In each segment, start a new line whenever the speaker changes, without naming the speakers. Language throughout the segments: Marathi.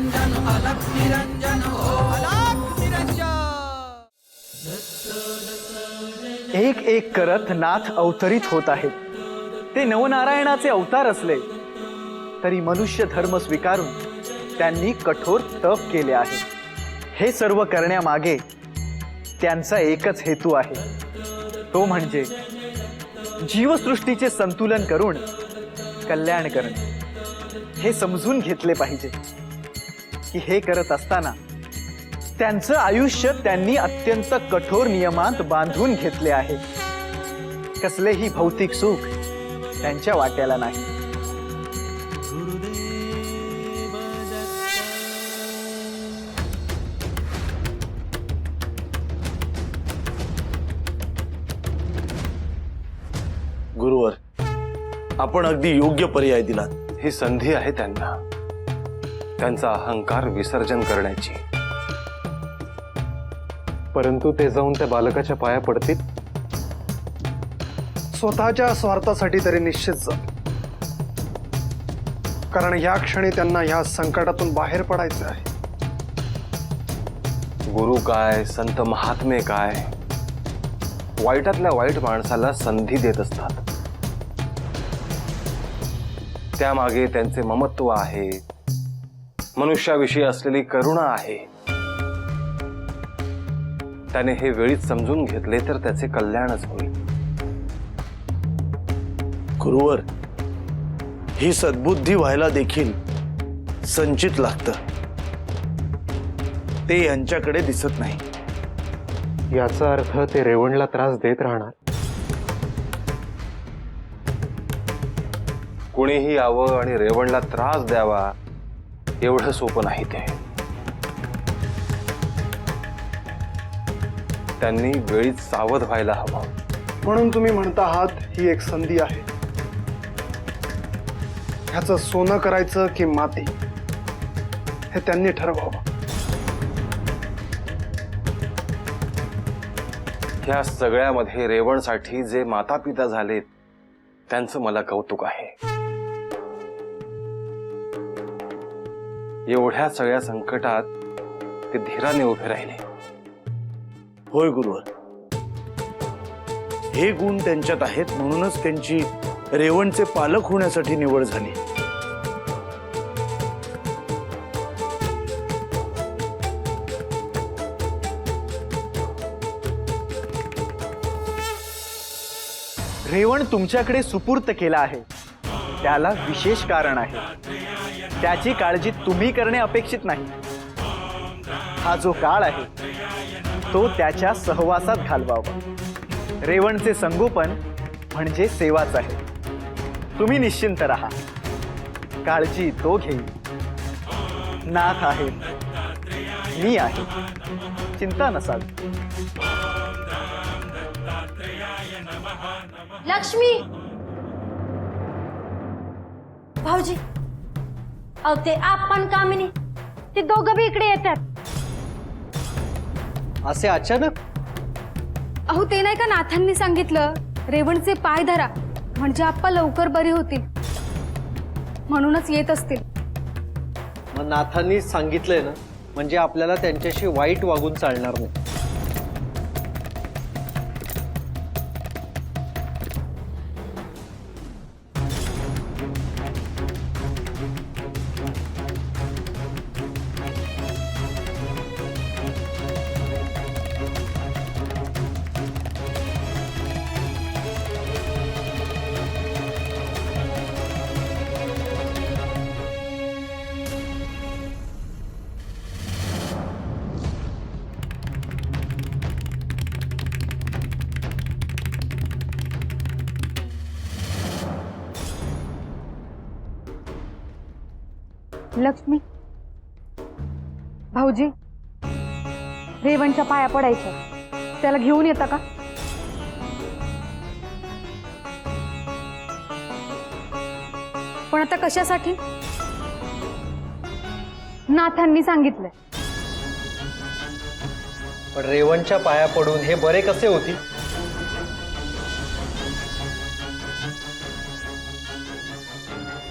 निरंजन अलख निरंजन अलख निरंजन।
एक एक करत नाथ अवतरित होत आहेत। ते नवनारायणाचे अवतार असले तरी मनुष्य धर्म स्वीकारून त्यांनी कठोर तप केले आहे। हे सर्व करण्यामागे त्यांचा एकच हेतू आहे, तो म्हणजे जीवसृष्टीचे संतुलन करून कल्याण करणे। हे समजून घेतले पाहिजे की हे करत असताना त्यांचं आयुष्य त्यांनी अत्यंत कठोर नियमांत बांधून घेतले आहे। कसलेही भौतिक सुख त्यांच्या वाट्याला नाही।
गुरुवर, आपण अगदी योग्य पर्याय दिलात।
ही संधी आहे त्यांना त्यांचा अहंकार विसर्जन करण्याची, परंतु ते जाऊन त्या बालकाच्या पाया पडतील।
स्वतःच्या स्वार्थासाठी तरी निश्चित जा, कारण या क्षणी त्यांना ह्या संकटातून बाहेर पडायचं आहे।
गुरु काय, संत महात्मे काय, वाईटातल्या वाईट माणसाला संधी देत असतात। त्यामागे त्यांचे ममत्व आहे, मनुष्याविषयी असलेली करुणा आहे। त्याने हे वेळीच समजून घेतले तर त्याचे कल्याणच होईल।
गुरुवर, ही सद्बुद्धी व्हायला देखील संचित लागतं, ते यांच्याकडे दिसत नाही।
याचा अर्थ ते रेवणला त्रास देत राहणार। कुणीही यावं आणि रेवणला त्रास द्यावा एवढं सोपं नाही ते। त्यांनी वेळीच सावध व्हायला हवं।
म्हणून तुम्ही म्हणता आहात ही एक संधी आहे। ह्याचं सोनं करायचं की माती हे त्यांनी ठरवावं।
ह्या सगळ्यामध्ये रेवणसाठी जे माता पिता झालेत त्यांचं मला कौतुक आहे। एवढ्या सगळ्या संकटात ते धीराने उभे राहिले।
होय गुरुवर, हे गुण त्यांच्यात आहेत, म्हणूनच त्यांची रेवणचे पालक होण्यासाठी निवड झाली।
रेवण तुमच्याकडे सुपूर्त केला आहे त्याला विशेष कारण आहे। त्याची काळजी तुम्ही करणे अपेक्षित नाही। हा जो काळ आहे तो त्याच्या सहवासात घालवावा। रेवणचे संगोपन म्हणजे सेवाच आहे। तुम्ही निश्चिंत राहा, काळजी तो घेईल। नाथ आहे, मी आहे, चिंता नसावी।
लक्ष्मी, भाऊजी, अहो ते आपण कामिनी ते दोघं बी इकडे येतात।
असे अचानक?
अहो ते नाही का नाथांनी सांगितलं रेवणचे पाय धरा म्हणजे आप्पा लवकर बरी होतील, म्हणूनच येत असतील।
मग नाथांनी सांगितलंय ना, म्हणजे आपल्याला त्यांच्याशी वाईट वागून चालणार नाही।
लक्ष्मी, भाऊजी, रेवणच्या पाया पडायचं, त्याला घेऊन येता का? पण आता कशासाठी? नाथांनी सांगितलंय।
पण रेवणच्या पाया पडून हे बरे कसे होतील?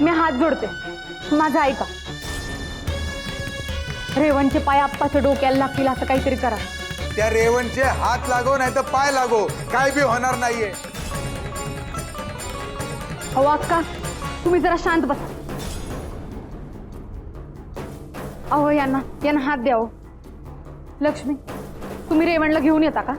मी हात जोडते, माझा ऐका। रेवणचे पाय आप्पाच्या डोक्याला लागतील असं काहीतरी करा.
त्या रेवणचे हात लागो नाही तर पाय लागो, काय बी होणार नाहीये.
अहो अक्का, तुम्ही जरा शांत बसा. अहो यांना हात द्यावं. लक्ष्मी, तुम्ही रेवणला घेऊन येता का?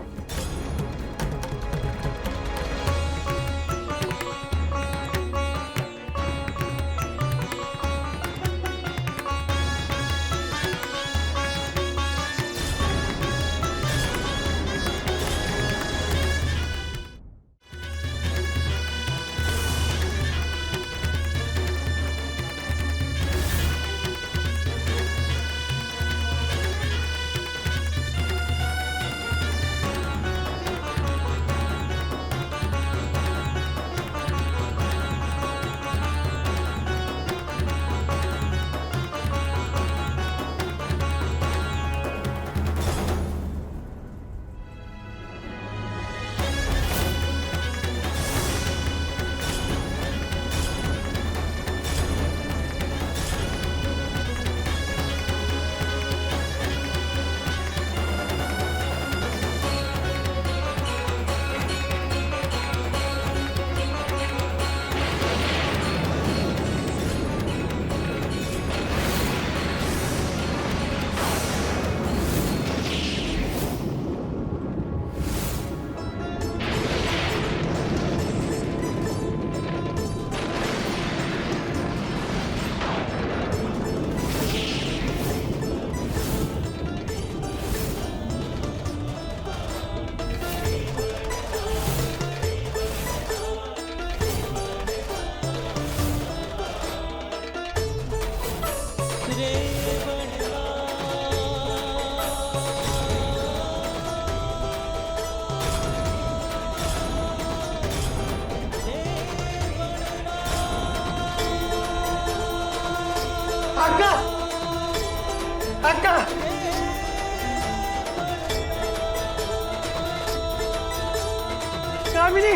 कामिनी,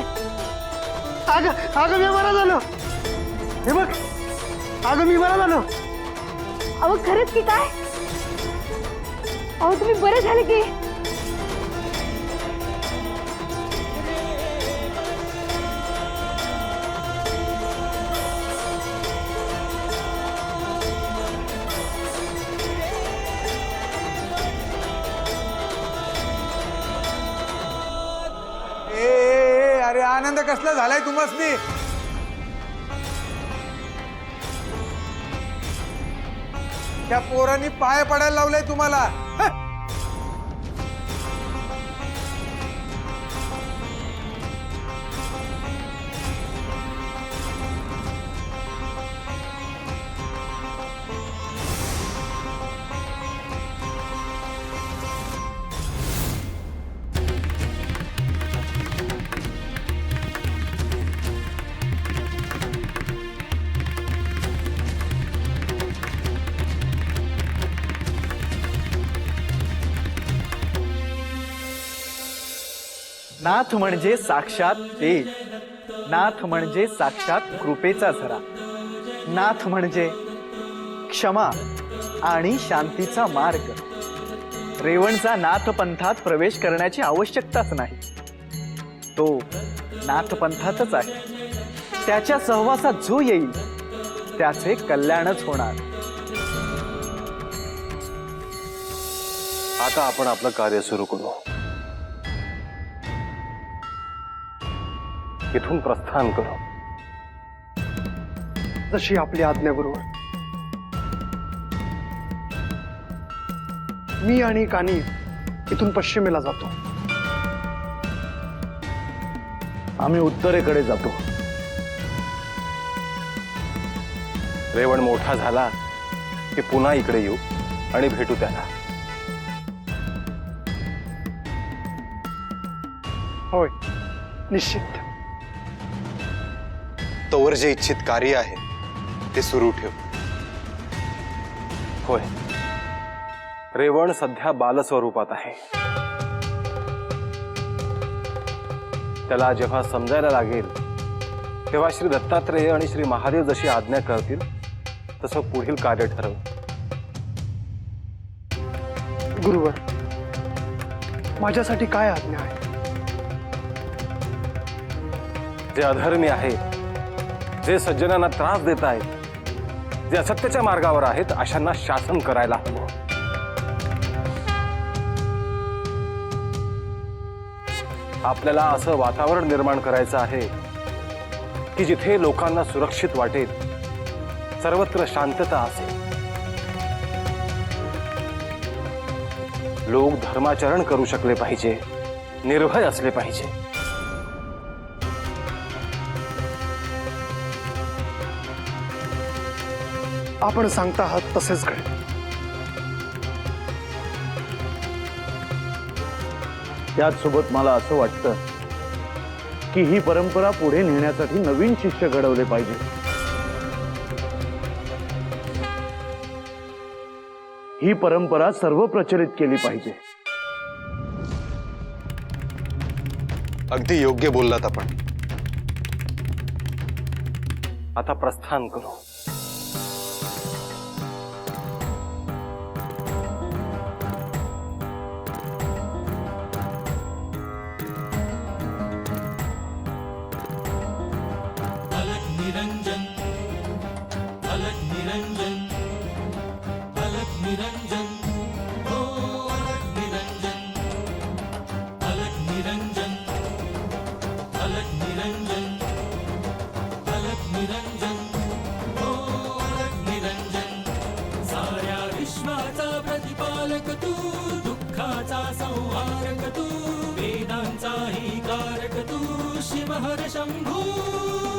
अगं अगं मी बरा झालो. हे बघ, अगं मी बरा झालो.
अहो खरंच की काय? अहो तुम्ही बरे झाले की?
अरे आनंद कसला झालाय तुम्हासनी? त्या पोरांनी पाय पडायला लावलाय तुम्हाला.
नाथ म्हणजे साक्षात तेज, नाथ म्हणजे साक्षात कृपेचा झरा, नाथ म्हणजे क्षमा आणि शांतीचा मार्ग. रेवणचा नाथ पंथात प्रवेश करण्याची आवश्यकताच नाही. तो नाथ पंथातच आहे. त्याच्या सहवासात जो येईल त्याचे कल्याणच होणार.
आता आपण आपलं कार्य सुरू करू. इथून प्रस्थान करू.
जशी आपली आज्ञा बरोबर. मी आणि कानी इथून पश्चिमेला जातो.
आम्ही उत्तरेकडे जातो.
रेवण मोठा झाला की पुन्हा इकडे येऊ आणि भेटू त्याला.
होय, निश्चित.
तोवर जे इच्छित कार्य आहे ते सुरू ठेव.
होय, रेवण सध्या बालस्वरूपात आहे. त्याला जेव्हा समजायला लागेल तेव्हा श्री दत्तात्रेय आणि श्री महादेव जशी आज्ञा करतील तसं पुढील कार्य ठरवू.
गुरुवर, माझ्यासाठी काय आज्ञा आहे?
जे अधर्मी आहेत, जे सज्जनांना त्रास देत आहेत, जे असत्याच्या मार्गावर आहेत, अशांना शासन करायला हवं. आपल्याला असं वातावरण निर्माण करायचं आहे की जिथे लोकांना सुरक्षित वाटेल, सर्वत्र शांतता असेल, लोक धर्माचरण करू शकले पाहिजे, निर्भय असले पाहिजे.
आपण सांगता आहात तसेच घडेल.
त्याचसोबत मला असं वाटतं की ही परंपरा पुढे नेण्यासाठी नवीन शिष्य घडवले पाहिजे. ही परंपरा सर्व प्रचलित केली पाहिजे.
अगदी योग्य बोललात आपण.
आता प्रस्थान करू.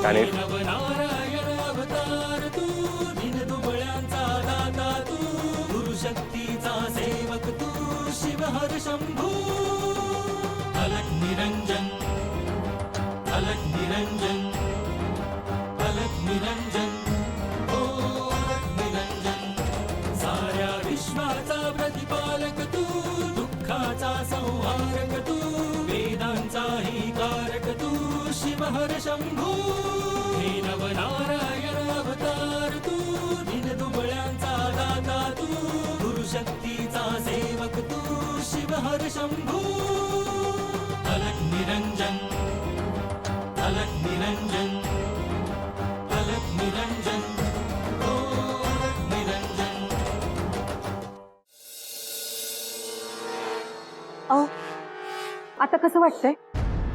त्याने
आता कसं वाटतंय?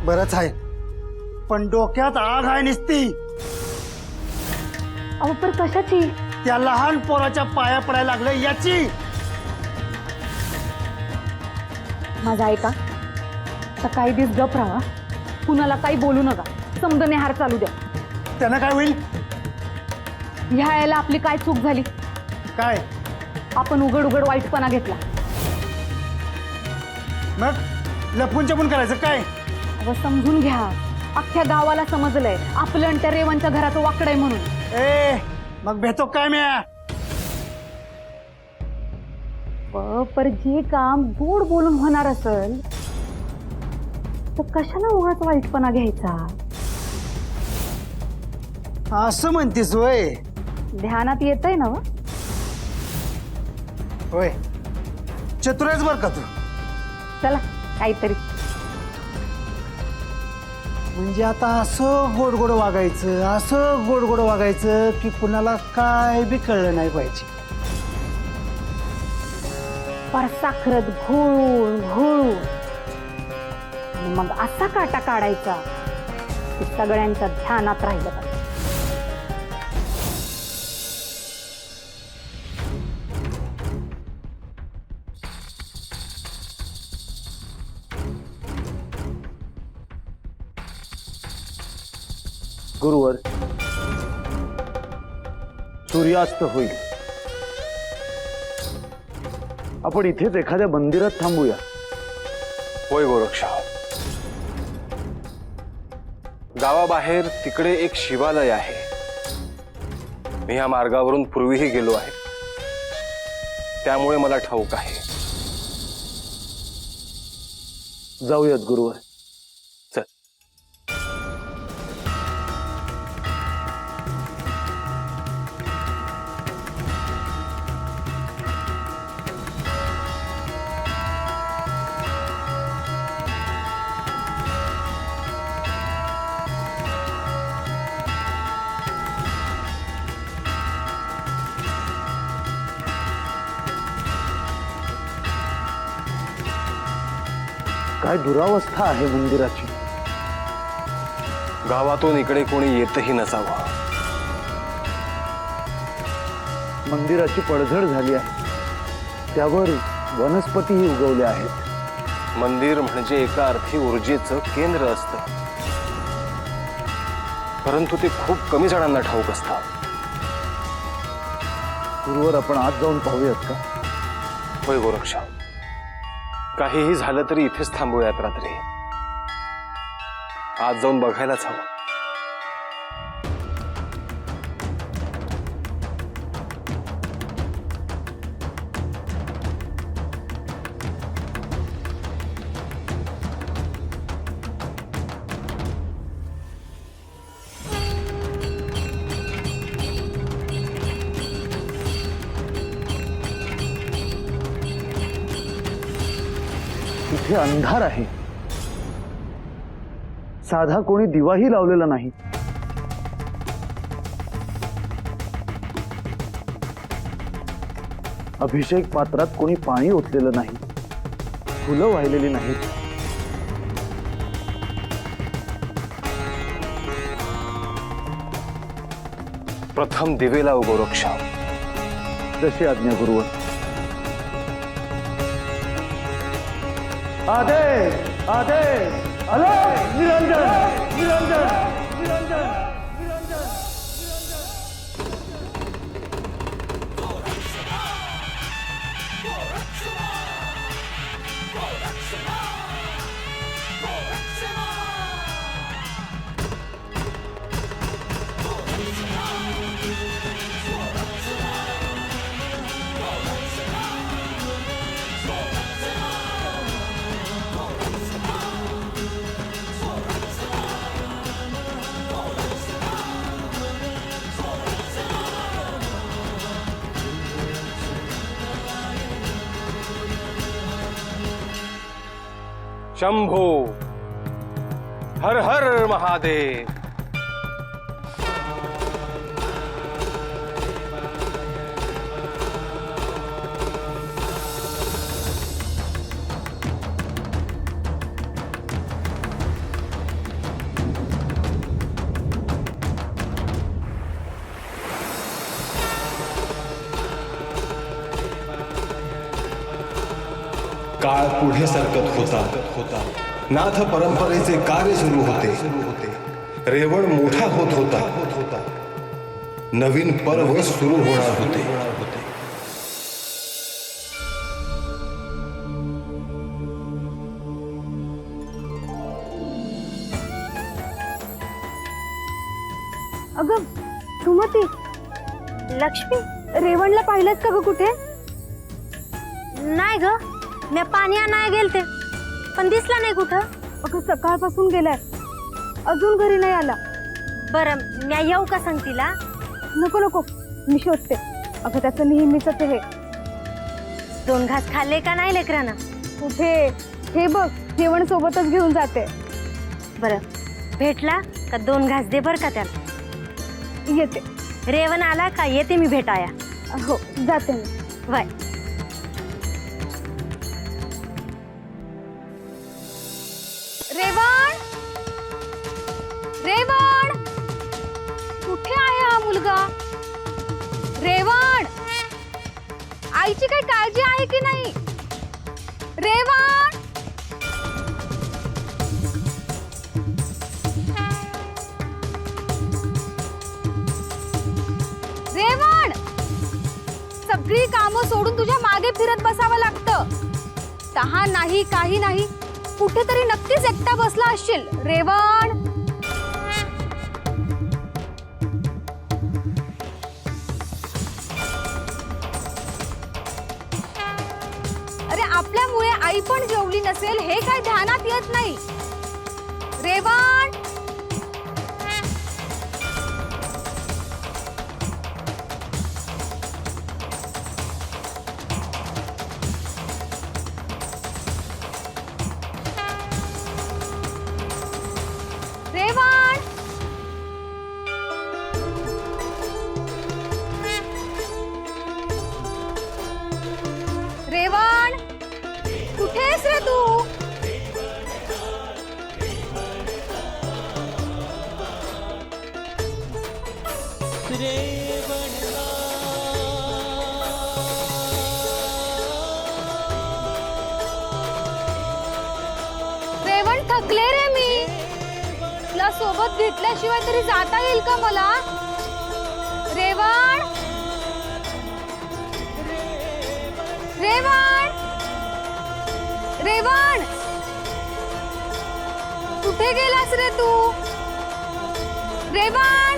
बरंच आहे, पण डोक्यात आग आहे नुसती.
अहो पण कशाची?
त्या लहान पोराच्या पाया पडायला लागले याची.
माझा ऐका, आता काही दिवस गप राहा, कुणाला काही बोलू नका, समजणे हार चालू द्या.
त्यानं काय होईल?
ह्या यायला आपली काय चूक झाली?
काय?
आपण उघड उघड वाईटपणा घेतला.
मग लपून छपून करायचं काय?
अगं समजून घ्या, अख्ख्या गावाला समजलंय आपलं आणि त्या रेवणच्या घराचं वाकड आहे म्हणून.
ए मग भेटतो काय म्या?
पर जे काम गोड बोलून होणार असेल तर कशाला उगाच वाईटपणा घ्यायचा?
असं म्हणतीस वय?
ध्यानात येतंय ना?
होय, चतुरच बर का तू.
चला काहीतरी.
म्हणजे आता असं गोड गोड वागायचं, असं गोड गोड वागायचं की कुणाला काय बी कळलं नाही पाहिजे.
पर साखरत घोळून घोळून आणि मग असा काटा काढायचा की सगळ्यांच्या ध्यानात राहिलं पाहिजे.
गुरुवर, सूर्यास्त होईल. आपण इथेच एखाद्या मंदिरात थांबूया.
होय गोरक्षा. गावाबाहेर तिकडे एक शिवालय आहे. मी या मार्गावरून पूर्वीही गेलो आहे, त्यामुळे मला ठाऊक आहे.
जाऊयात गुरुवर.
चल.
काय दुरावस्था आहे मंदिराची.
गावातून इकडे कोणी येतही नसावं.
मंदिराची पडझड झाली आहे. त्यावर वनस्पतीही उगवल्या आहेत.
मंदिर म्हणजे एका अर्थी ऊर्जेचं केंद्र असतं, परंतु ते खूप कमी जणांना ठाऊक असतं.
गुरुवर आपण आज जाऊन पाहूयात का?
होय गोरक्षा, काहीही झालं तरी इथेच थांबूयात रात्री. आज जाऊन बघायलाच हवं.
इथे अंधार आहे. साधा कोणी दिवाही लावलेला नाही. अभिषेक पात्रात कोणी पाणी ओतलेलं नाही. फुलं वाहिलेली नाहीत.
प्रथम दिवे लाव गोरक्षा.
जशी आज्ञा गुरुवर. आदेश आदेश. अलग निरंजन निरंजन निरंजन निरंजन.
शंभो हर हर महादेव.
काळ पुढे सरकत होता. नाथ परंपरेचे कार्य सुरू होते. रेवण मोठा होत होता. नवीन पर्व सुरू होणार होते.
अगं सुमती,
लक्ष्मी,
रेवणला पाहिलंच का ग कुठे?
नाही ग, मी पाणी आणायला गेलते पण दिसला नाही कुठं.
अगं सकाळपासून गेलाय, अजून घरी नाही आला.
बरं, मी येऊ का सांग तिला?
नको नको, मी शोधते. अगं त्याचं नेहमीच ते हे.
2 घास खाल्ले का नाही लेकरानं?
कुठे? हे बघ, जेवण सोबतच घेऊन जाते.
बरं, भेटला का 2 घास दे बर का त्याला.
येते.
रेवण आला का येते मी भेटाया.
हो, जाते मी.
बाय.
रेवण, रेवण, कुठे आहे हा मुलगा? रेवण, आईची काही काळजी आहे की नाही? रेवण, रेवण, सगळी कामं सोडून तुझ्या मागे फिरत बसावं लागतं. तहान नाही, काही नाही, कुठेतरी नक्कीच एकटा बसला असशील. रेवण, अरे आपल्यामुळे आई पण जेवली नसेल हे काय ध्यानात येत नाही. रेवण, रेवण, रेवण, कुठेस रे तू? थकले रे मी. तुला सोबत घेतल्याशिवाय तरी जाता येईल का मला? रेवण, रेवण, रेवण, कुठे गेलास रे तू? रेवण.